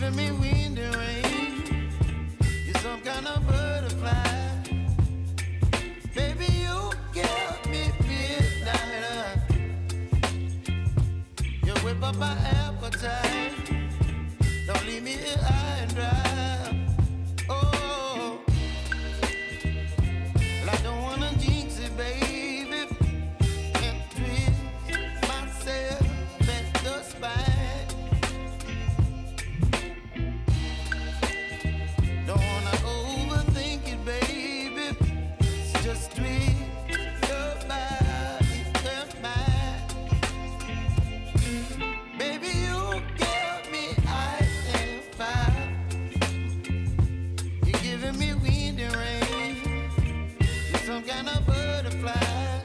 giving me wind and rain. You're some kind of butterfly. Baby, you give me midnight. You whip up my appetite. Don't leave me here high and dry. Oh, well, I don't wanna jinx it, baby, and twist myself at the spine. Don't wanna overthink it, baby. It's just twist your body and mine. Baby, you give me ice and fire. You're giving me wind and rain. You're some kind of butterfly.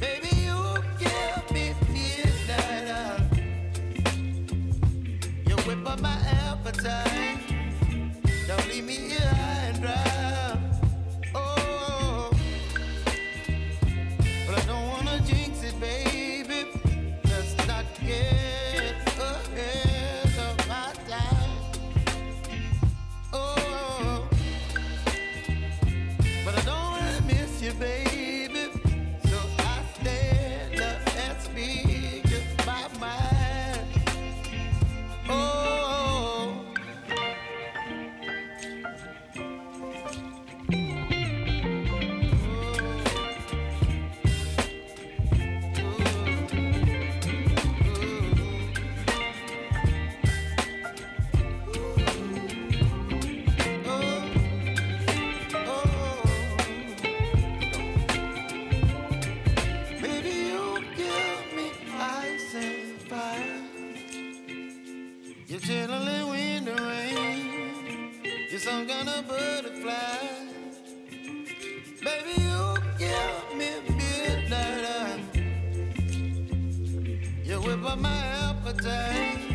Baby, you give me midnight. You whip up my appetite. Don't leave me here high and dry. Oh, but I don't wanna jinx it, baby. Let's not get ahead of my time. Oh, but I don't wanna miss you, baby. So I stand up and speak my mind. Oh. Baby, you give me ice and fire. You're chilling wind and rain. You're some kind of butterfly. Baby, you give me midnight. You whip up my appetite.